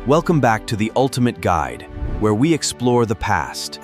Welcome back to the Ultimate Guide, where we explore the past.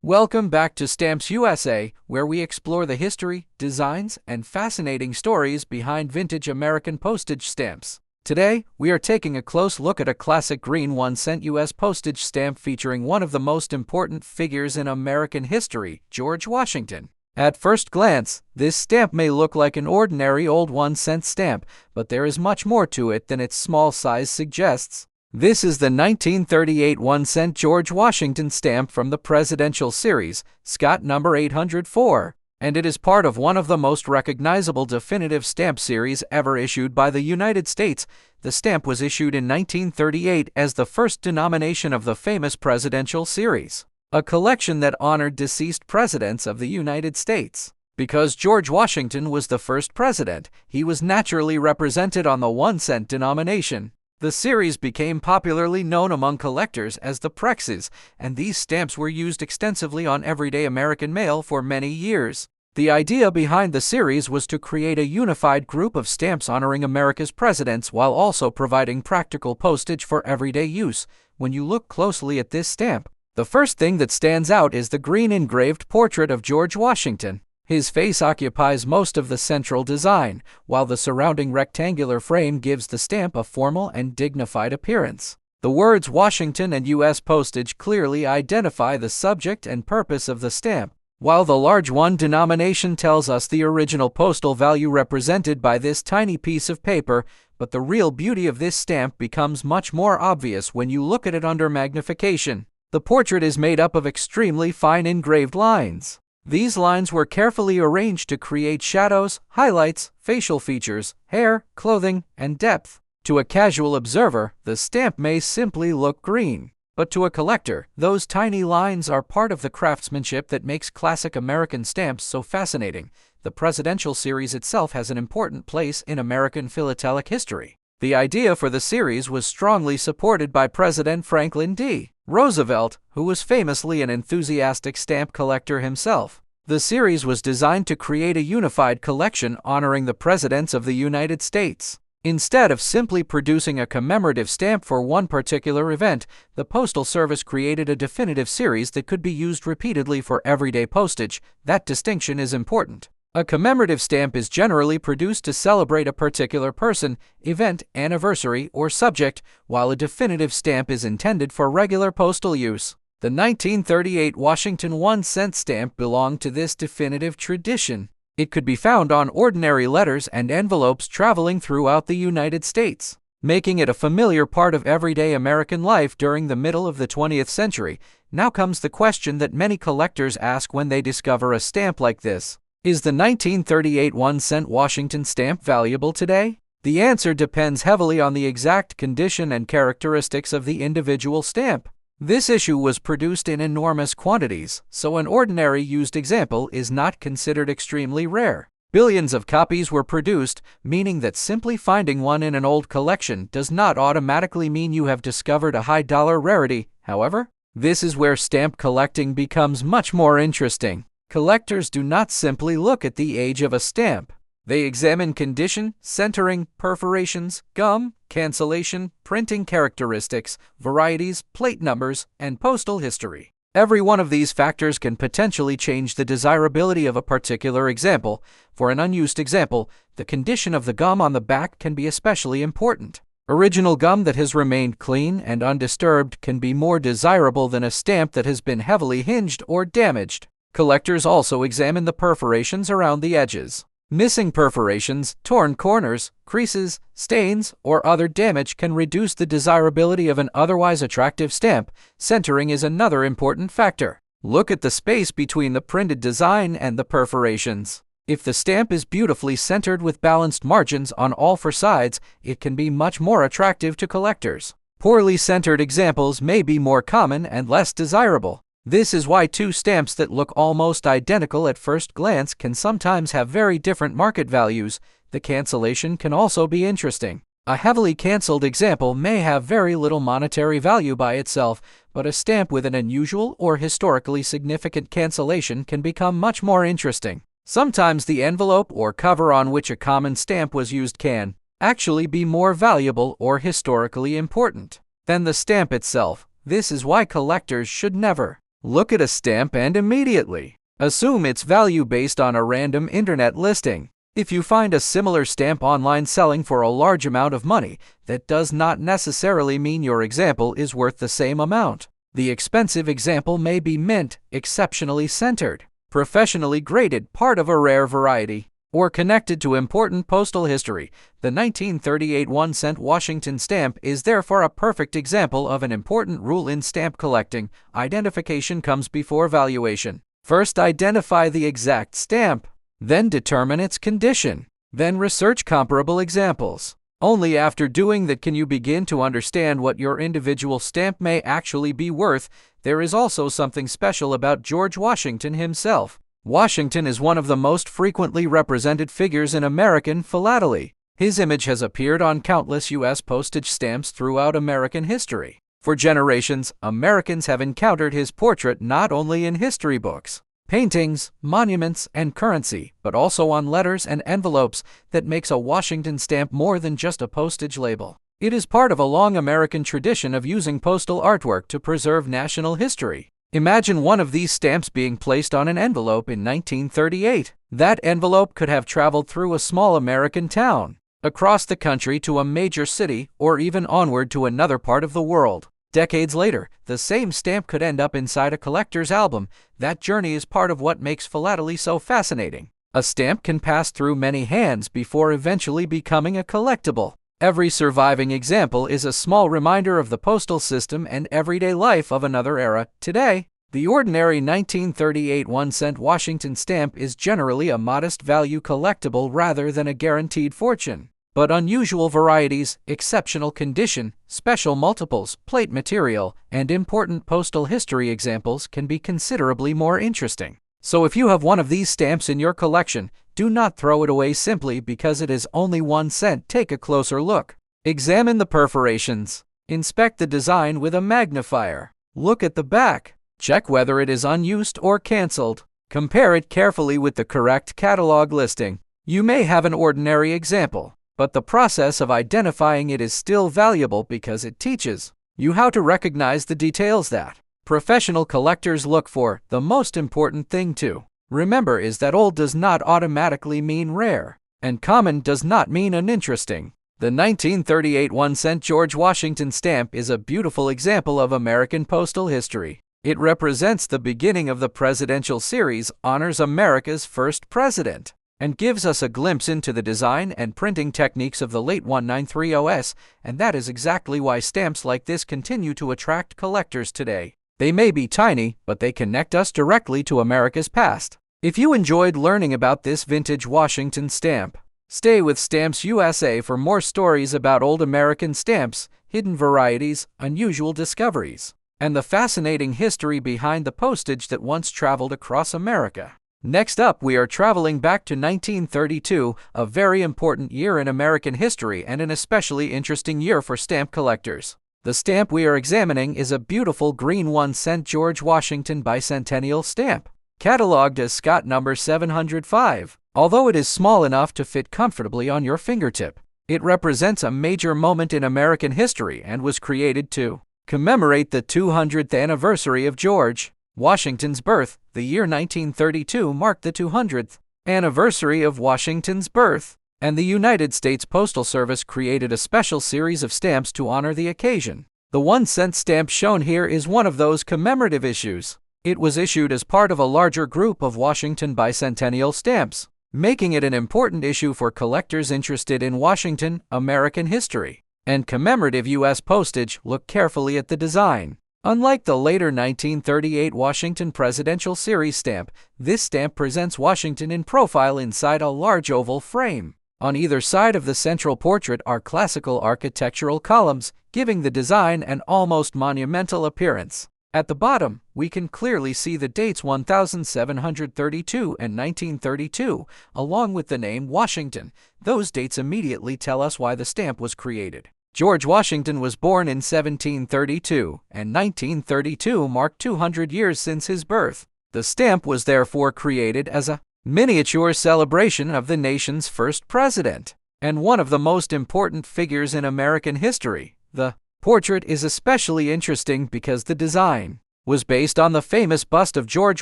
Welcome back to Stamps USA, where we explore the history, designs, and fascinating stories behind vintage American postage stamps. Today, we are taking a close look at a classic green 1-cent U.S. postage stamp featuring one of the most important figures in American history, George Washington. At first glance, this stamp may look like an ordinary old 1-cent stamp, but there is much more to it than its small size suggests. This is the 1938 1-cent George Washington stamp from the presidential series, Scott number 804, and it is part of one of the most recognizable definitive stamp series ever issued by the United States. The stamp was issued in 1938 as the first denomination of the famous presidential series, a collection that honored deceased presidents of the United States. Because George Washington was the first president, he was naturally represented on the 1-cent denomination. The series became popularly known among collectors as the Prexes, and these stamps were used extensively on everyday American mail for many years. The idea behind the series was to create a unified group of stamps honoring America's presidents while also providing practical postage for everyday use. When you look closely at this stamp, the first thing that stands out is the green engraved portrait of George Washington. His face occupies most of the central design, while the surrounding rectangular frame gives the stamp a formal and dignified appearance. The words Washington and U.S. postage clearly identify the subject and purpose of the stamp, while the large 1 denomination tells us the original postal value represented by this tiny piece of paper. But the real beauty of this stamp becomes much more obvious when you look at it under magnification. The portrait is made up of extremely fine engraved lines. These lines were carefully arranged to create shadows, highlights, facial features, hair, clothing, and depth. To a casual observer, the stamp may simply look green. But to a collector, those tiny lines are part of the craftsmanship that makes classic American stamps so fascinating. The presidential series itself has an important place in American philatelic history. The idea for the series was strongly supported by President Franklin D. Roosevelt, who was famously an enthusiastic stamp collector himself. The series was designed to create a unified collection honoring the presidents of the United States. Instead of simply producing a commemorative stamp for one particular event, the Postal Service created a definitive series that could be used repeatedly for everyday postage. That distinction is important. A commemorative stamp is generally produced to celebrate a particular person, event, anniversary, or subject, while a definitive stamp is intended for regular postal use. The 1938 Washington 1-cent stamp belonged to this definitive tradition. It could be found on ordinary letters and envelopes traveling throughout the United States, making it a familiar part of everyday American life during the middle of the 20th century. Now comes the question that many collectors ask when they discover a stamp like this. Is the 1938 1-cent Washington stamp valuable today? The answer depends heavily on the exact condition and characteristics of the individual stamp. This issue was produced in enormous quantities, so an ordinary used example is not considered extremely rare. Billions of copies were produced, meaning that simply finding one in an old collection does not automatically mean you have discovered a high-dollar rarity. However, this is where stamp collecting becomes much more interesting. Collectors do not simply look at the age of a stamp. They examine condition, centering, perforations, gum, cancellation, printing characteristics, varieties, plate numbers, and postal history. Every one of these factors can potentially change the desirability of a particular example. For an unused example, the condition of the gum on the back can be especially important. Original gum that has remained clean and undisturbed can be more desirable than a stamp that has been heavily hinged or damaged. Collectors also examine the perforations around the edges. Missing perforations, torn corners, creases, stains, or other damage can reduce the desirability of an otherwise attractive stamp. Centering is another important factor. Look at the space between the printed design and the perforations. If the stamp is beautifully centered with balanced margins on all four sides, it can be much more attractive to collectors. Poorly centered examples may be more common and less desirable. This is why two stamps that look almost identical at first glance can sometimes have very different market values. The cancellation can also be interesting. A heavily canceled example may have very little monetary value by itself, but a stamp with an unusual or historically significant cancellation can become much more interesting. Sometimes the envelope or cover on which a common stamp was used can actually be more valuable or historically important than the stamp itself. This is why collectors should never look at a stamp and immediately assume its value based on a random internet listing. If you find a similar stamp online selling for a large amount of money, that does not necessarily mean your example is worth the same amount. The expensive example may be mint, exceptionally centered, professionally graded, part of a rare variety, or connected to important postal history. The 1938 1-cent Washington stamp is therefore a perfect example of an important rule in stamp collecting. Identification comes before valuation. First, identify the exact stamp, then determine its condition, then research comparable examples. Only after doing that can you begin to understand what your individual stamp may actually be worth. There is also something special about George Washington himself. Washington is one of the most frequently represented figures in American philately. His image has appeared on countless U.S. postage stamps throughout American history. For generations, Americans have encountered his portrait not only in history books, paintings, monuments, and currency, but also on letters and envelopes. That makes a Washington stamp more than just a postage label. It is part of a long American tradition of using postal artwork to preserve national history. Imagine one of these stamps being placed on an envelope in 1938. That envelope could have traveled through a small American town, across the country to a major city, or even onward to another part of the world. Decades later, the same stamp could end up inside a collector's album. That journey is part of what makes philately so fascinating. A stamp can pass through many hands before eventually becoming a collectible. Every surviving example is a small reminder of the postal system and everyday life of another era. Today, the ordinary 1938 1-cent Washington stamp is generally a modest value collectible rather than a guaranteed fortune. But unusual varieties, exceptional condition, special multiples, plate material, and important postal history examples can be considerably more interesting. So if you have one of these stamps in your collection, do not throw it away simply because it is only 1 cent. Take a closer look. Examine the perforations. Inspect the design with a magnifier. Look at the back. Check whether it is unused or canceled. Compare it carefully with the correct catalog listing. You may have an ordinary example, but the process of identifying it is still valuable because it teaches you how to recognize the details that professional collectors look for. The most important thing to remember is that old does not automatically mean rare, and common does not mean uninteresting. The 1938 1-cent George Washington stamp is a beautiful example of American postal history. It represents the beginning of the presidential series, honors America's first president, and gives us a glimpse into the design and printing techniques of the late 1930s, and that is exactly why stamps like this continue to attract collectors today. They may be tiny, but they connect us directly to America's past. If you enjoyed learning about this vintage Washington stamp, stay with Stamps USA for more stories about old American stamps, hidden varieties, unusual discoveries, and the fascinating history behind the postage that once traveled across America. Next up, we are traveling back to 1932, a very important year in American history and an especially interesting year for stamp collectors. The stamp we are examining is a beautiful green 1-cent George Washington Bicentennial stamp, cataloged as Scott number 705. Although it is small enough to fit comfortably on your fingertip, it represents a major moment in American history and was created to commemorate the 200th anniversary of George Washington's birth. The year 1932 marked the 200th anniversary of Washington's birth, and the United States Postal Service created a special series of stamps to honor the occasion. The 1-cent stamp shown here is one of those commemorative issues. It was issued as part of a larger group of Washington Bicentennial stamps, making it an important issue for collectors interested in Washington, American history, and commemorative U.S. postage. Look carefully at the design. Unlike the later 1938 Washington Presidential Series stamp, this stamp presents Washington in profile inside a large oval frame. On either side of the central portrait are classical architectural columns, giving the design an almost monumental appearance. At the bottom, we can clearly see the dates 1732 and 1932, along with the name Washington. Those dates immediately tell us why the stamp was created. George Washington was born in 1732, and 1932 marked 200 years since his birth. The stamp was therefore created as a miniature celebration of the nation's first president, and one of the most important figures in American history. The portrait is especially interesting because the design was based on the famous bust of George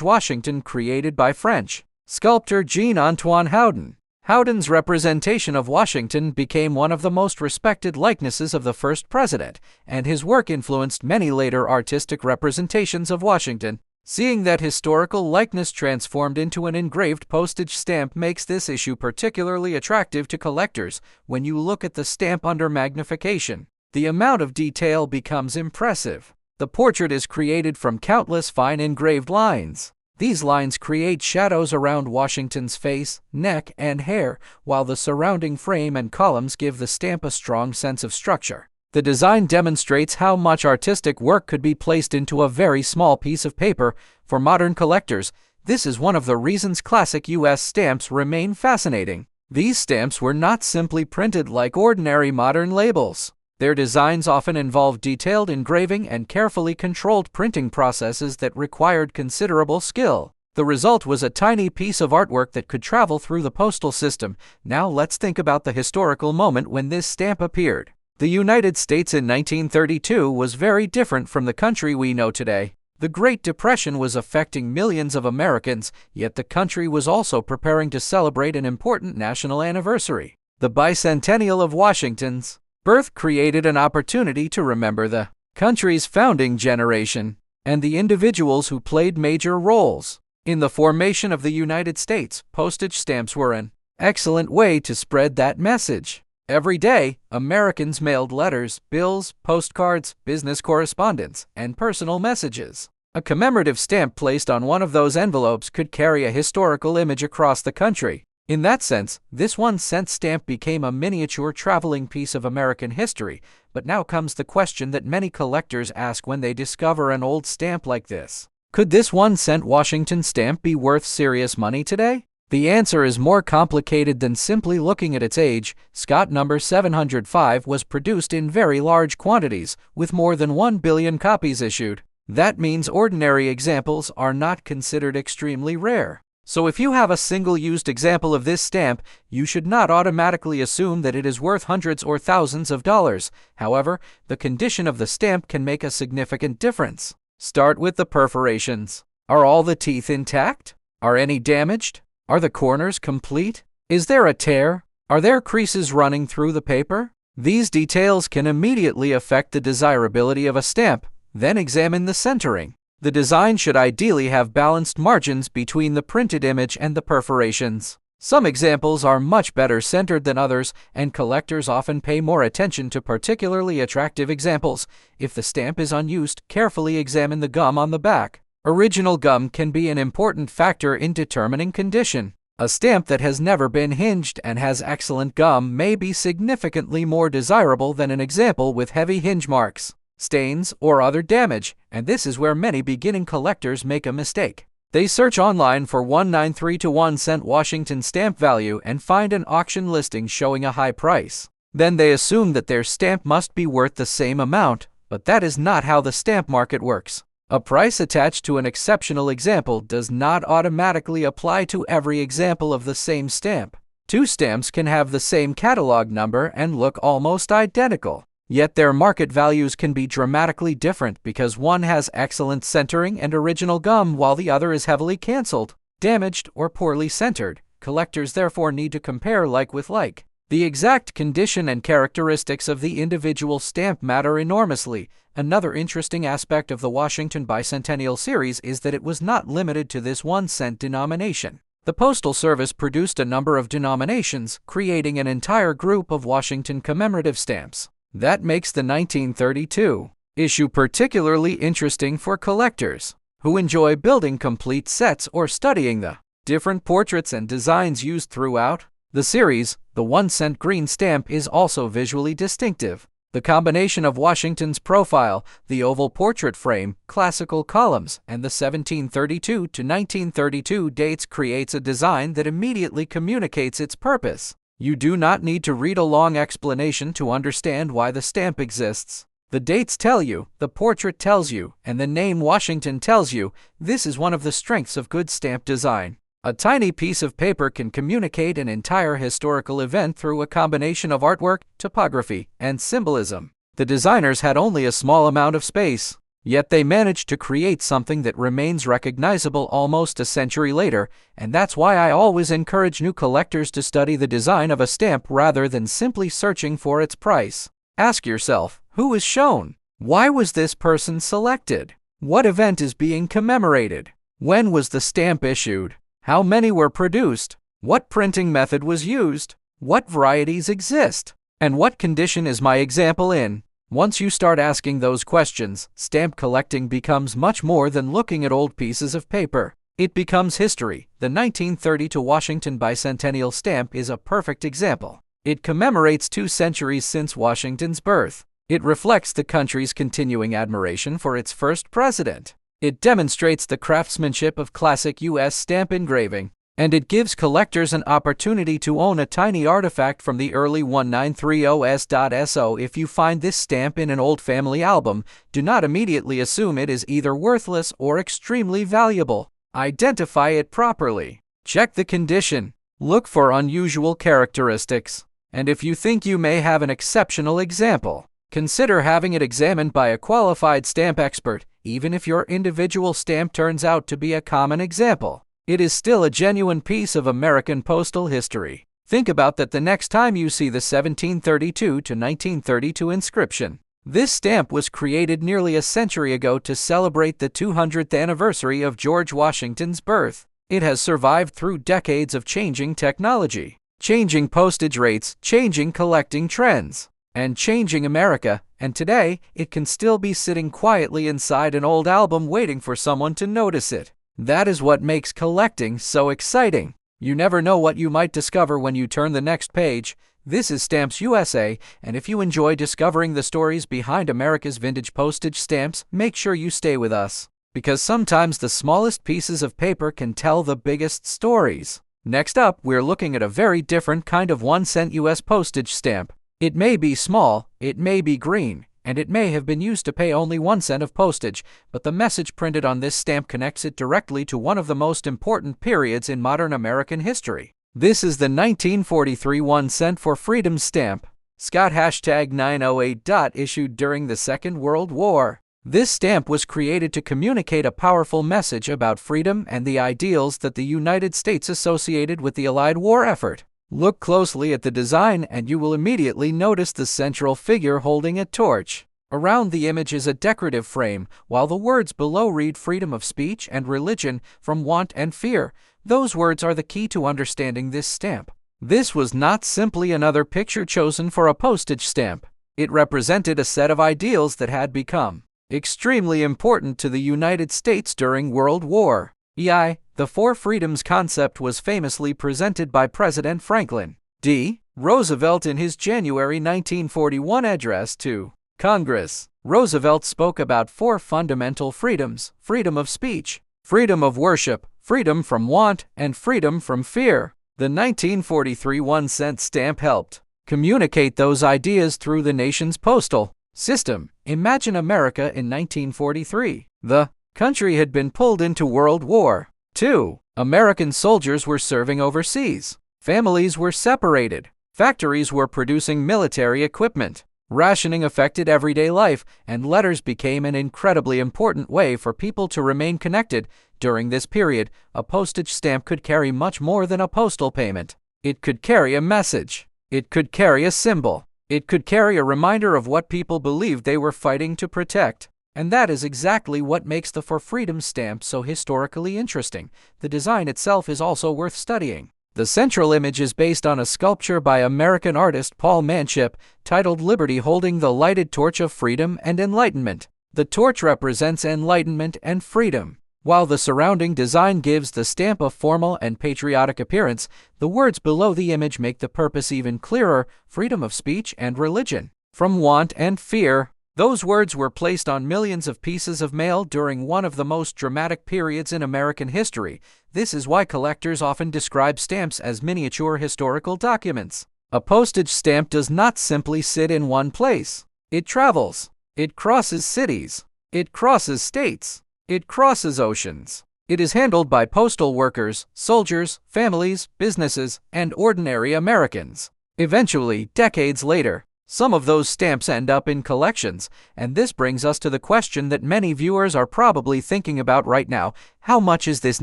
Washington created by French sculptor Jean-Antoine Houdon. Houdon's representation of Washington became one of the most respected likenesses of the first president, and his work influenced many later artistic representations of Washington. Seeing that historical likeness transformed into an engraved postage stamp makes this issue particularly attractive to collectors. When you look at the stamp under magnification, the amount of detail becomes impressive. The portrait is created from countless fine engraved lines. These lines create shadows around Washington's face, neck, and hair, while the surrounding frame and columns give the stamp a strong sense of structure. The design demonstrates how much artistic work could be placed into a very small piece of paper. For modern collectors, this is one of the reasons classic U.S. stamps remain fascinating. These stamps were not simply printed like ordinary modern labels. Their designs often involved detailed engraving and carefully controlled printing processes that required considerable skill. The result was a tiny piece of artwork that could travel through the postal system. Now let's think about the historical moment when this stamp appeared. The United States in 1932 was very different from the country we know today. The Great Depression was affecting millions of Americans, yet the country was also preparing to celebrate an important national anniversary. The Bicentennial of Washington's birth created an opportunity to remember the country's founding generation and the individuals who played major roles in the formation of the United States. Postage stamps were an excellent way to spread that message. Every day, Americans mailed letters, bills, postcards, business correspondence, and personal messages. A commemorative stamp placed on one of those envelopes could carry a historical image across the country. In that sense, this 1-cent stamp became a miniature traveling piece of American history. But now comes the question that many collectors ask when they discover an old stamp like this. Could this 1-cent Washington stamp be worth serious money today? The answer is more complicated than simply looking at its age. Scott number 705 was produced in very large quantities, with more than 1 billion copies issued. That means ordinary examples are not considered extremely rare. So if you have a single used example of this stamp, you should not automatically assume that it is worth hundreds or thousands of dollars. However, the condition of the stamp can make a significant difference. Start with the perforations. Are all the teeth intact? Are any damaged? Are the corners complete? Is there a tear? Are there creases running through the paper? These details can immediately affect the desirability of a stamp. Then examine the centering. The design should ideally have balanced margins between the printed image and the perforations. Some examples are much better centered than others, and collectors often pay more attention to particularly attractive examples. If the stamp is unused, carefully examine the gum on the back. Original gum can be an important factor in determining condition. A stamp that has never been hinged and has excellent gum may be significantly more desirable than an example with heavy hinge marks, stains, or other damage, and this is where many beginning collectors make a mistake. They search online for 193 to 1 cent Washington stamp value and find an auction listing showing a high price. Then they assume that their stamp must be worth the same amount, but that is not how the stamp market works. A price attached to an exceptional example does not automatically apply to every example of the same stamp. Two stamps can have the same catalog number and look almost identical. Yet their market values can be dramatically different because one has excellent centering and original gum while the other is heavily canceled, damaged, or poorly centered. Collectors therefore need to compare like with like. The exact condition and characteristics of the individual stamp matter enormously. Another interesting aspect of the Washington Bicentennial series is that it was not limited to this 1-cent denomination. The Postal Service produced a number of denominations, creating an entire group of Washington commemorative stamps. That makes the 1932 issue particularly interesting for collectors who enjoy building complete sets or studying the different portraits and designs used throughout the series. The 1-cent green stamp is also visually distinctive. The combination of Washington's profile, the oval portrait frame, classical columns, and the 1732 to 1932 dates creates a design that immediately communicates its purpose. You do not need to read a long explanation to understand why the stamp exists. The dates tell you, the portrait tells you, and the name Washington tells you. This is one of the strengths of good stamp design. A tiny piece of paper can communicate an entire historical event through a combination of artwork, topography, and symbolism. The designers had only a small amount of space, yet they managed to create something that remains recognizable almost a century later, and that's why I always encourage new collectors to study the design of a stamp rather than simply searching for its price. Ask yourself, who is shown? Why was this person selected? What event is being commemorated? When was the stamp issued? How many were produced? What printing method was used? What varieties exist? And what condition is my example in? Once you start asking those questions, stamp collecting becomes much more than looking at old pieces of paper. It becomes history. The 1932 Washington Bicentennial stamp is a perfect example. It commemorates 2 centuries since Washington's birth. It reflects the country's continuing admiration for its first president. It demonstrates the craftsmanship of classic U.S. stamp engraving, and it gives collectors an opportunity to own a tiny artifact from the early 1930s. If you find this stamp in an old family album, do not immediately assume it is either worthless or extremely valuable. Identify it properly. Check the condition. Look for unusual characteristics. And if you think you may have an exceptional example, consider having it examined by a qualified stamp expert. Even if your individual stamp turns out to be a common example, it is still a genuine piece of American postal history. Think about that the next time you see the 1732 to 1932 inscription. This stamp was created nearly a century ago to celebrate the 200th anniversary of George Washington's birth. It has survived through decades of changing technology, changing postage rates, changing collecting trends, and changing America, and today, it can still be sitting quietly inside an old album waiting for someone to notice it. That is what makes collecting so exciting. You never know what you might discover when you turn the next page. This is Stamps USA, and if you enjoy discovering the stories behind America's vintage postage stamps, make sure you stay with us, because sometimes the smallest pieces of paper can tell the biggest stories. Next up, we're looking at a very different kind of 1-cent U.S. postage stamp. It may be small, it may be green, and it may have been used to pay only 1 cent of postage, but the message printed on this stamp connects it directly to one of the most important periods in modern American history. This is the 1943 1 cent for freedom stamp. Scott #908. Issued during the Second World War. This stamp was created to communicate a powerful message about freedom and the ideals that the United States associated with the Allied war effort. Look closely at the design and you will immediately notice the central figure holding a torch. Around the image is a decorative frame, while the words below read freedom of speech and religion from want and fear. Those words are the key to understanding this stamp. This was not simply another picture chosen for a postage stamp. It represented a set of ideals that had become extremely important to the United States during World War I. The Four Freedoms concept was famously presented by President Franklin D. Roosevelt in his January 1941 address to Congress. Roosevelt spoke about 4 fundamental freedoms: freedom of speech, freedom of worship, freedom from want, and freedom from fear. The 1943 1 cent stamp helped communicate those ideas through the nation's postal system. Imagine America in 1943. The country had been pulled into World War II. American soldiers were serving overseas. Families were separated. Factories were producing military equipment. Rationing affected everyday life, and letters became an incredibly important way for people to remain connected. During this period, a postage stamp could carry much more than a postal payment. It could carry a message. It could carry a symbol. It could carry a reminder of what people believed they were fighting to protect. And that is exactly what makes the For Freedom stamp so historically interesting. The design itself is also worth studying. The central image is based on a sculpture by American artist Paul Manship, titled Liberty, holding the lighted torch of freedom and enlightenment. The torch represents enlightenment and freedom. While the surrounding design gives the stamp a formal and patriotic appearance, the words below the image make the purpose even clearer: freedom of speech and religion. From want and fear. Those words were placed on millions of pieces of mail during one of the most dramatic periods in American history. This is why collectors often describe stamps as miniature historical documents. A postage stamp does not simply sit in one place. It travels. It crosses cities. It crosses states. It crosses oceans. It is handled by postal workers, soldiers, families, businesses, and ordinary Americans. Eventually, decades later, some of those stamps end up in collections, and this brings us to the question that many viewers are probably thinking about right now: how much is this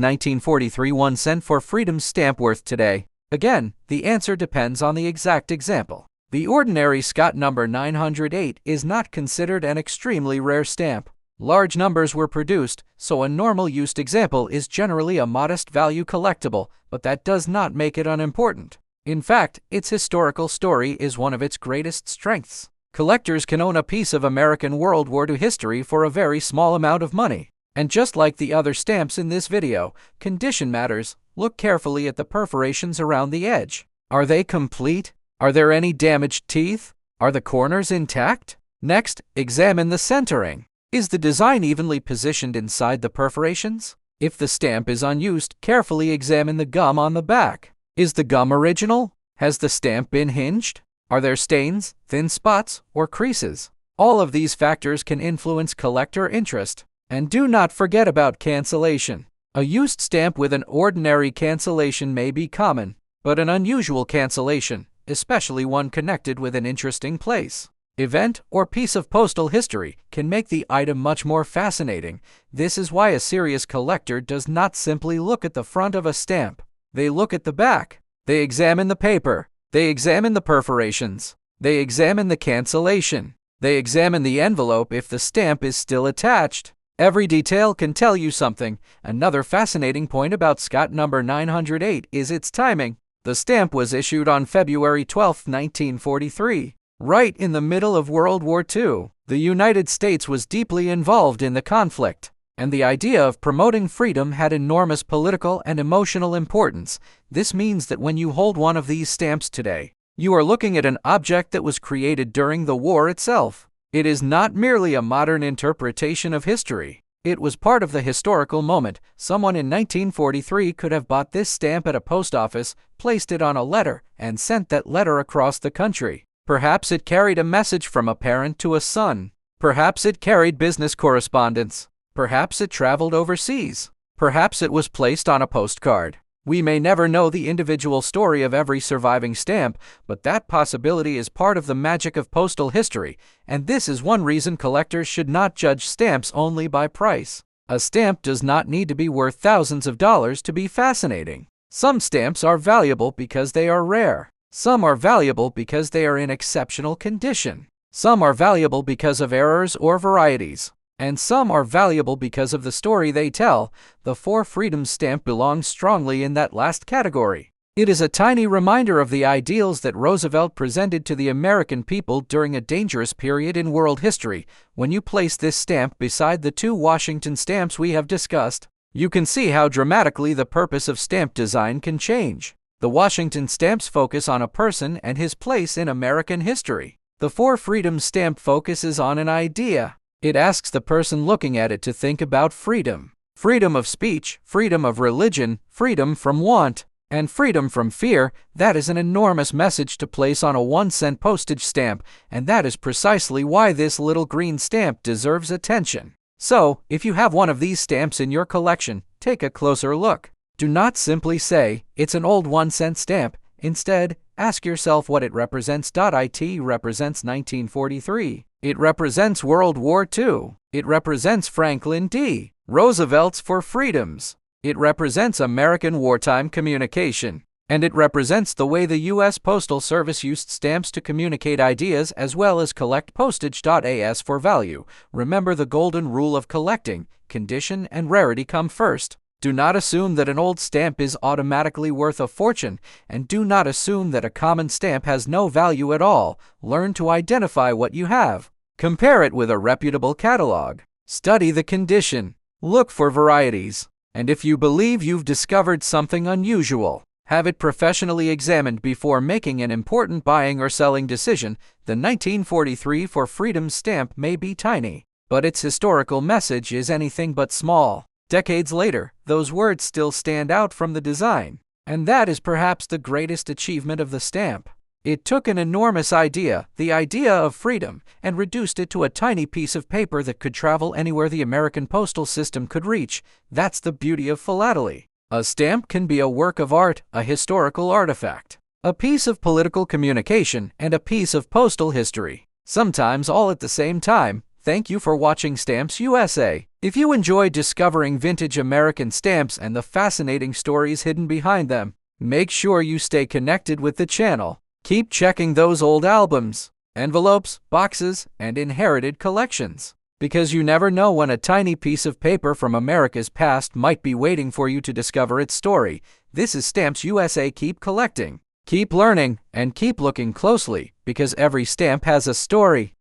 1943 1-cent for freedom stamp worth today? Again, the answer depends on the exact example. The ordinary Scott number 908 is not considered an extremely rare stamp. Large numbers were produced, so a normal used example is generally a modest value collectible, but that does not make it unimportant. In fact, its historical story is one of its greatest strengths. Collectors can own a piece of American World War II history for a very small amount of money. And just like the other stamps in this video, condition matters. Look carefully at the perforations around the edge. Are they complete? Are there any damaged teeth? Are the corners intact? Next, examine the centering. Is the design evenly positioned inside the perforations? If the stamp is unused, carefully examine the gum on the back. Is the gum original? Has the stamp been hinged? Are there stains, thin spots, or creases? All of these factors can influence collector interest. And do not forget about cancellation. A used stamp with an ordinary cancellation may be common, but an unusual cancellation, especially one connected with an interesting place, event, or piece of postal history, can make the item much more fascinating. This is why a serious collector does not simply look at the front of a stamp. They look at the back. They examine the paper. They examine the perforations. They examine the cancellation. They examine the envelope if the stamp is still attached. Every detail can tell you something. Another fascinating point about Scott number 908 is its timing. The stamp was issued on February 12, 1943, right in the middle of World War II. The United States was deeply involved in the conflict, and the idea of promoting freedom had enormous political and emotional importance. This means that when you hold one of these stamps today, you are looking at an object that was created during the war itself. It is not merely a modern interpretation of history. It was part of the historical moment. Someone in 1943 could have bought this stamp at a post office, placed it on a letter, and sent that letter across the country. Perhaps it carried a message from a parent to a son. Perhaps it carried business correspondence. Perhaps it traveled overseas. Perhaps it was placed on a postcard. We may never know the individual story of every surviving stamp, but that possibility is part of the magic of postal history, and this is one reason collectors should not judge stamps only by price. A stamp does not need to be worth thousands of dollars to be fascinating. Some stamps are valuable because they are rare. Some are valuable because they are in exceptional condition. Some are valuable because of errors or varieties. And some are valuable because of the story they tell. The 4 Freedoms stamp belongs strongly in that last category. It is a tiny reminder of the ideals that Roosevelt presented to the American people during a dangerous period in world history. When you place this stamp beside the 2 Washington stamps we have discussed, you can see how dramatically the purpose of stamp design can change. The Washington stamps focus on a person and his place in American history. The 4 Freedoms stamp focuses on an idea. It asks the person looking at it to think about freedom. Freedom of speech, freedom of religion, freedom from want, and freedom from fear. That is an enormous message to place on a 1-cent postage stamp, and that is precisely why this little green stamp deserves attention. So, if you have one of these stamps in your collection, take a closer look. Do not simply say, "It's an old 1-cent stamp." Instead, ask yourself what it represents. It represents 1943. It represents World War II. It represents Franklin D. Roosevelt's 4 Freedoms. It represents American wartime communication. And it represents the way the U.S. Postal Service used stamps to communicate ideas as well as collect postage. As for value, remember the golden rule of collecting: condition and rarity come first. Do not assume that an old stamp is automatically worth a fortune, and do not assume that a common stamp has no value at all. Learn to identify what you have. Compare it with a reputable catalog. Study the condition. Look for varieties. And if you believe you've discovered something unusual, have it professionally examined before making an important buying or selling decision. The 1943 for Freedom stamp may be tiny, but its historical message is anything but small. Decades later, those words still stand out from the design, and that is perhaps the greatest achievement of the stamp. It took an enormous idea, the idea of freedom, and reduced it to a tiny piece of paper that could travel anywhere the American postal system could reach. That's the beauty of philately. A stamp can be a work of art, a historical artifact, a piece of political communication, and a piece of postal history. Sometimes all at the same time. Thank you for watching Stamps USA. If you enjoy discovering vintage American stamps and the fascinating stories hidden behind them, make sure you stay connected with the channel. Keep checking those old albums, envelopes, boxes, and inherited collections, because you never know when a tiny piece of paper from America's past might be waiting for you to discover its story. This is Stamps USA. Keep collecting, keep learning, and keep looking closely, because every stamp has a story.